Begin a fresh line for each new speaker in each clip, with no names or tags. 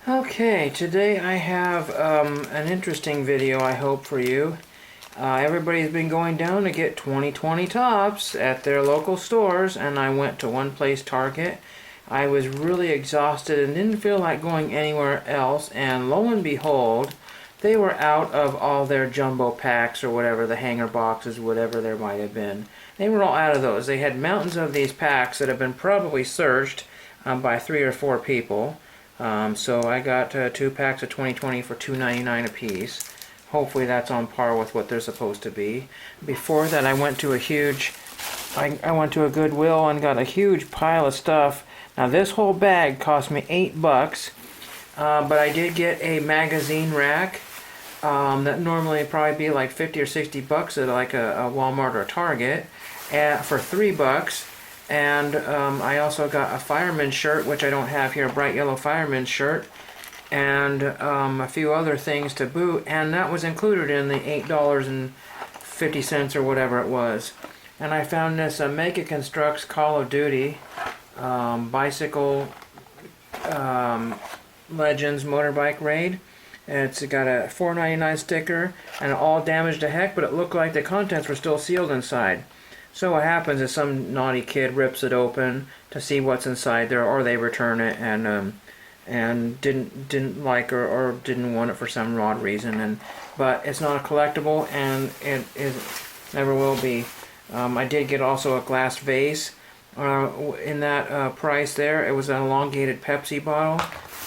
Okay, today I have an interesting video I hope for you. Everybody's been going down to get 2020 tops at their local stores, and I went to one place, Target. I was really exhausted and didn't feel like going anywhere else, and lo and behold, they were out of all their jumbo packs or whatever, the hanger boxes, whatever there might have been. They were all out of those. They had mountains of these packs that have been probably searched by 3 or 4 people. So I got 2 packs of 2020 for $2.99 a piece. Hopefully that's on par with what they're supposed to be. Before that, I went to I went to a Goodwill and got a huge pile of stuff. Now this whole bag cost me $8, but I did get a magazine rack that normally would probably be like 50 or 60 bucks at like a Walmart or Target, for $3. And I also got a fireman shirt, which I don't have here, a bright yellow fireman shirt, and a few other things to boot, and that was included in the $8.50 or whatever it was. And I found this Mega Constructs Call of Duty bicycle Legends motorbike raid. It's got a $4.99 sticker and all damaged to heck, but it looked like the contents were still sealed inside. So what happens is some naughty kid rips it open to see what's inside there, or they return it and didn't like or didn't want it for some odd reason. But it's not a collectible, and it never will be. I did get also a glass vase in that price there. It was an elongated Pepsi bottle.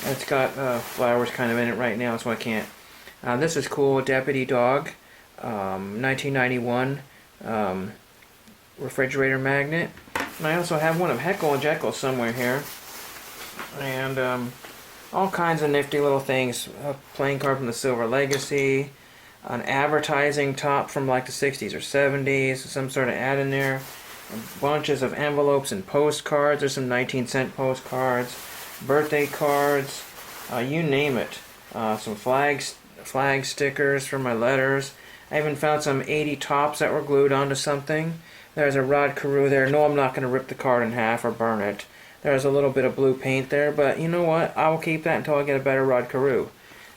It's got flowers kind of in it right now, so I can't. This is cool. Deputy Dog, 1991. Refrigerator magnet. And I also have one of Heckle and Jekyll somewhere here, and all kinds of nifty little things. A playing card from the Silver Legacy, an advertising top from like the 60s or 70s, some sort of ad in there, bunches of envelopes and postcards. There's some 19-cent postcards, birthday cards, you name it. Some flag stickers for my letters. I even found some 80 tops that were glued onto something. There's a Rod Carew there. No, I'm not going to rip the card in half or burn it. There's a little bit of blue paint there, but you know what? I will keep that until I get a better Rod Carew.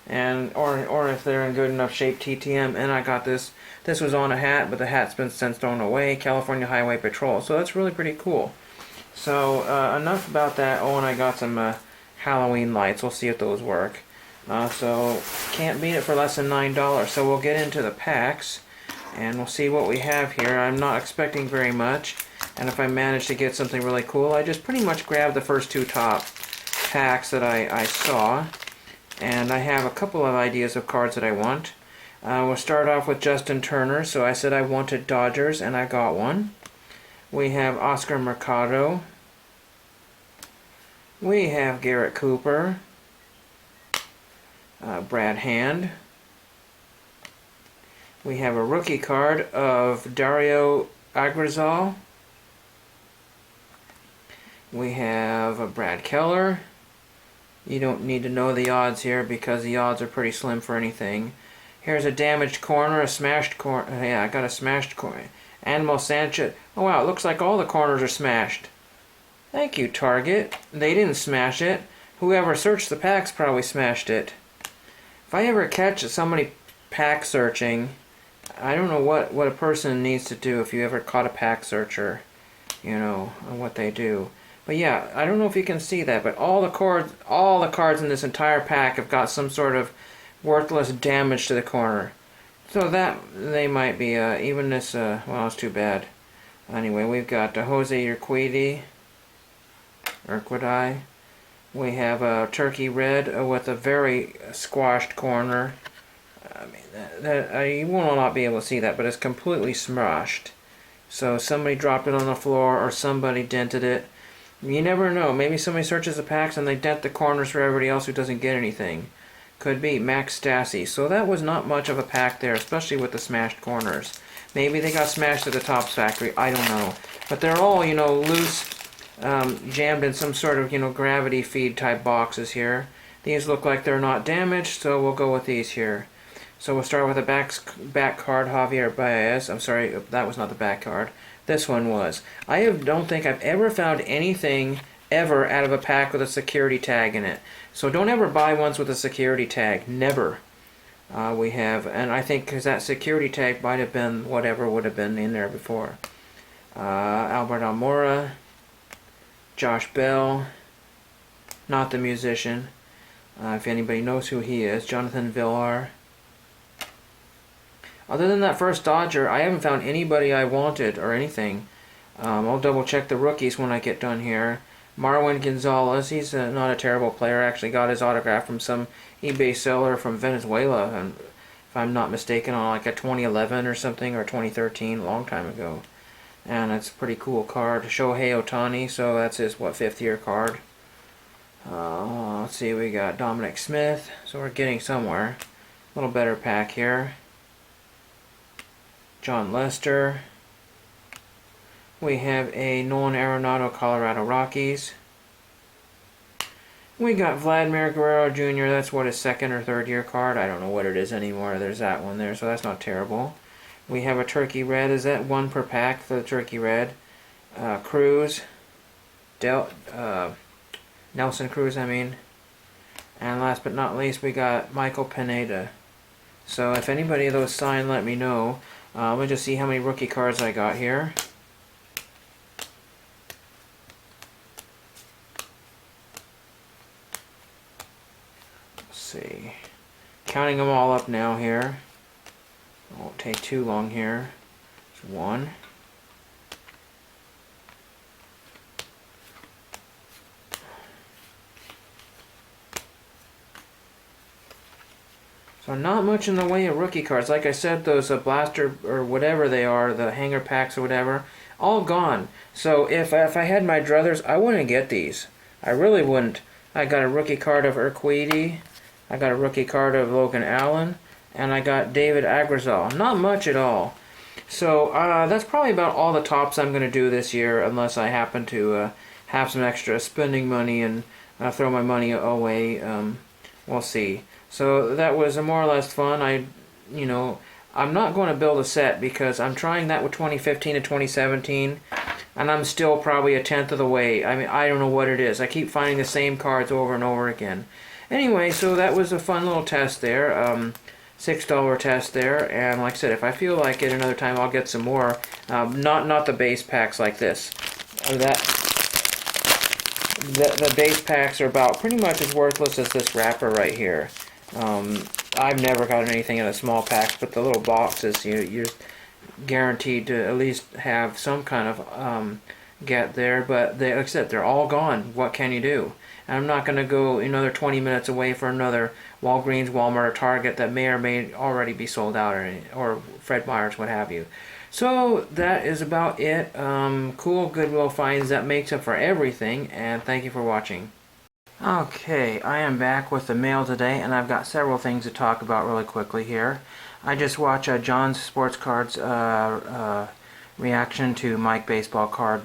Or if they're in good enough shape, TTM. And I got this. This was on a hat, but the hat's been since thrown away. California Highway Patrol. So that's really pretty cool. So enough about that. Oh, and I got some Halloween lights. We'll see if those work. So can't beat it for less than $9. So we'll get into the packs, and we'll see what we have here. I'm not expecting very much, and if I manage to get something really cool, I just pretty much grabbed the first 2 top packs that I saw, and I have a couple of ideas of cards that I want. We'll start off with Justin Turner. So I said I wanted Dodgers, and I got one. We have Oscar Mercado. We have Garrett Cooper. Brad Hand. We have a rookie card of Dario Agrizal. We have a Brad Keller. You don't need to know the odds here because the odds are pretty slim for anything. Here's a damaged corner, a smashed corner. Yeah, I got a smashed corner. Animal Sanchez. Oh wow, it looks like all the corners are smashed. Thank you, Target. They didn't smash it. Whoever searched the packs probably smashed it. If I ever catch somebody pack searching, I don't know what a person needs to do if you ever caught a pack searcher, you know, what they do. But yeah, I don't know if you can see that, but all the cards in this entire pack have got some sort of worthless damage to the corner. So that, they might be, even this, well, it's too bad. Anyway, we've got Jose Urquidy. We have a turkey red with a very squashed corner. I mean, you will not be able to see that, but it's completely smashed. So somebody dropped it on the floor, or somebody dented it. You never know. Maybe somebody searches the packs and they dent the corners for everybody else who doesn't get anything. Could be Max Stassi. So that was not much of a pack there, especially with the smashed corners. Maybe they got smashed at the Topps factory. I don't know. But they're all, you know, loose, jammed in some sort of, you know, gravity feed type boxes here. These look like they're not damaged, so we'll go with these here. So we'll start with the back card, Javier Baez. I'm sorry, that was not the back card. This one was. Don't think I've ever found anything ever out of a pack with a security tag in it. So don't ever buy ones with a security tag. Never. We have, and I think because that security tag might have been whatever would have been in there before. Albert Almora, Josh Bell, not the musician. If anybody knows who he is, Jonathan Villar. Other than that first Dodger, I haven't found anybody I wanted or anything. I'll double check the rookies when I get done here. Marwin Gonzalez, he's not a terrible player. I actually got his autograph from some eBay seller from Venezuela, and if I'm not mistaken, on like a 2011 or something, or 2013, a long time ago. And it's a pretty cool card. Shohei Ohtani, so that's his, what, 5th year card. Let's see, we got Dominic Smith, so we're getting somewhere. A little better pack here. John Lester. We have a Nolan Arenado Colorado Rockies. We got Vladimir Guerrero Jr. That's what, his 2nd or 3rd year card. I don't know what it is anymore. There's that one there, so that's not terrible. We have a Turkey Red. Is that 1 per pack for the Turkey Red? Cruz. Nelson Cruz, I mean. And last but not least, we got Michael Pineda. So if anybody of those signed, let me know. Let me just see how many rookie cards I got here. Let's see. Counting them all up now here. It won't take too long here. There's 1. So not much in the way of rookie cards. Like I said, those blaster or whatever they are, the hanger packs or whatever, all gone. So if I had my druthers, I wouldn't get these. I really wouldn't. I got a rookie card of Urquidy. I got a rookie card of Logan Allen. And I got David Agrazal. Not much at all. So that's probably about all the tops I'm going to do this year, unless I happen to have some extra spending money and throw my money away. We'll see. So that was more or less fun. I'm not going to build a set because I'm trying that with 2015 to 2017, and I'm still probably a 10th of the way. I mean, I don't know what it is. I keep finding the same cards over and over again. Anyway, so that was a fun little test there. $6 test there, and like I said, if I feel like it another time, I'll get some more. Not the base packs like this. The base packs are about pretty much as worthless as this wrapper right here. I've never gotten anything in a small pack, but the little boxes, you're guaranteed to at least have some kind of get there. But like I said, they're all gone. What can you do? And I'm not going to go another 20 minutes away for another Walgreens, Walmart, or Target that may or may already be sold out, or Fred Meyer's, what have you. So that is about it. Cool Goodwill finds. That makes up for everything, and thank you for watching. Okay, I am back with the mail today, and I've got several things to talk about really quickly here. I just watched John's Sports Cards reaction to Mike Baseball Card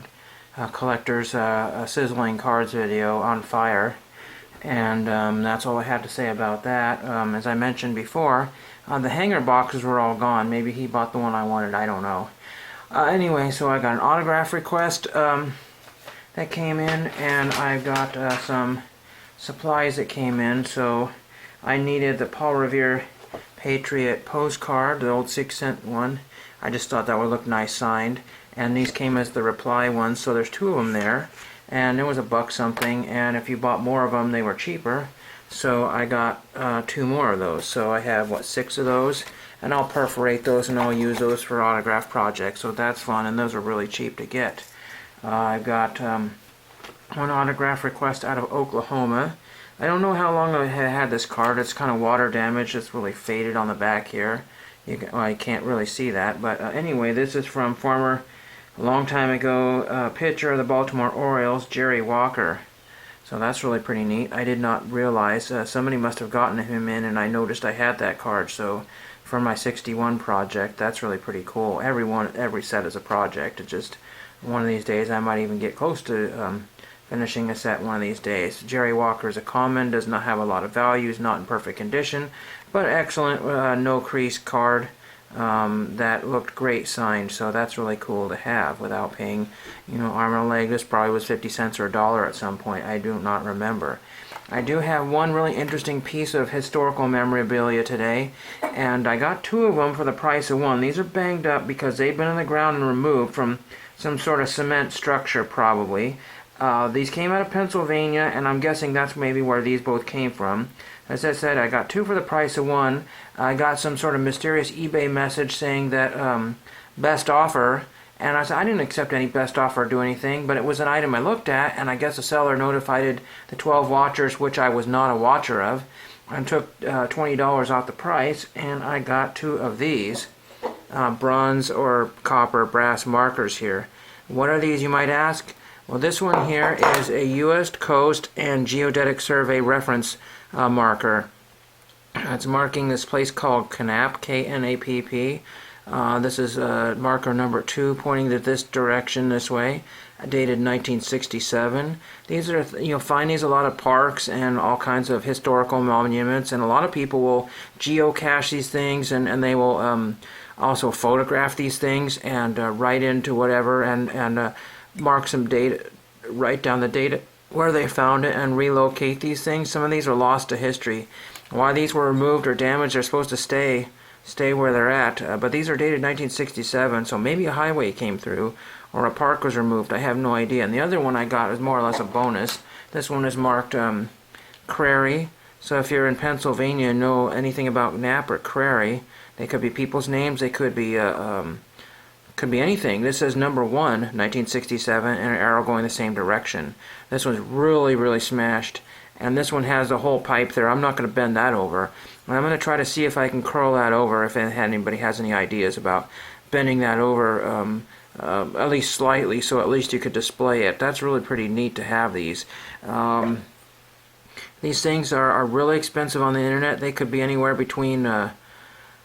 Collector's Sizzling Cards video on fire, and that's all I have to say about that. As I mentioned before, the hanger boxes were all gone. Maybe he bought the one I wanted, I don't know. Anyway, so I got an autograph request that came in, and I got some supplies that came in. So I needed the Paul Revere Patriot postcard, the old 6-cent one. I just thought that would look nice signed, and these came as the reply ones, so there's 2 of them there, and it was $1 something, and if you bought more of them they were cheaper, so I got 2 more of those. So I have, what, 6 of those, and I'll perforate those and I'll use those for autograph projects, so that's fun, and those are really cheap to get. I've got one autograph request out of Oklahoma. I don't know how long I had this card. It's kind of water damaged. It's really faded on the back here. I can't really see that, but anyway, this is from former, a long time ago, pitcher of the Baltimore Orioles, Jerry Walker. So that's really pretty neat. I did not realize, somebody must have gotten him in, and I noticed I had that card. So for my 61 project, that's really pretty cool. Every set is a project. It's just one of these days I might even get close to finishing a set one of these days. Jerry Walker is a common, does not have a lot of values, not in perfect condition, but excellent, no crease card. that looked great signed. So that's really cool to have without paying, arm and a leg. This probably was 50 cents or $1 at some point. I do not remember. I do have one really interesting piece of historical memorabilia today, and I got 2 of them for the price of 1. These are banged up because they've been in the ground and removed from some sort of cement structure, probably. These came out of Pennsylvania, and I'm guessing that's maybe where these both came from. As I said, I got 2 for the price of 1. I got some sort of mysterious eBay message saying that best offer. And I said, I didn't accept any best offer or do anything, but it was an item I looked at, and I guess the seller notified the 12 watchers, which I was not a watcher of, and took $20 off the price, and I got 2 of these bronze or copper brass markers here. What are these, you might ask? Well, this one here is a U.S. Coast and Geodetic Survey reference marker. It's marking this place called Knapp, K-N-A-P-P. This is marker number 2, pointing to this direction, this way, dated 1967. These are, find these a lot of parks and all kinds of historical monuments, and a lot of people will geocache these things, and they will also photograph these things and write into whatever and mark some data, write down the data where they found it and relocate these things. Some of these are lost to history. Why these were removed or damaged, they're supposed to stay where they're at, but these are dated 1967, so maybe a highway came through or a park was removed. I have no idea. And the other one I got is more or less a bonus. This one is marked Crary, so if you're in Pennsylvania and know anything about Knapp or Crary, they could be people's names, they could be anything. This says number 1, 1967, and an arrow going the same direction. This one's really, really smashed, and this one has a whole pipe there. I'm not going to bend that over. And I'm going to try to see if I can curl that over, if anybody has any ideas about bending that over at least slightly, so at least you could display it. That's really pretty neat to have these. These things are really expensive on the internet. They could be anywhere between, I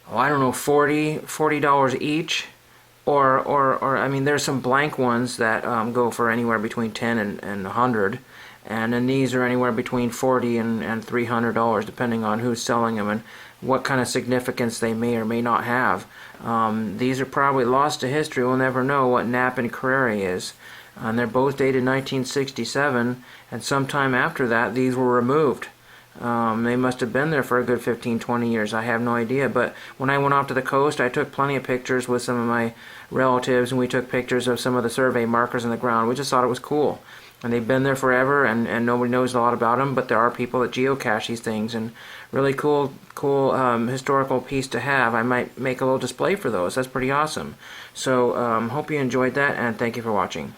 don't know, $40 each. Or I mean, there's some blank ones that go for anywhere between 10 and 100, and then these are anywhere between $40 and $300, depending on who's selling them and what kind of significance they may or may not have. These are probably lost to history. We'll never know what Knapp and Crary is. And they're both dated 1967, and sometime after that, these were removed. They must have been there for a good 15-20 years. I have no idea. But when I went off to the coast, I took plenty of pictures with some of my relatives, and we took pictures of some of the survey markers in the ground. We just thought it was cool. And they've been there forever, and nobody knows a lot about them, but there are people that geocache these things, and really cool historical piece to have. I might make a little display for those. That's pretty awesome. So hope you enjoyed that, and thank you for watching.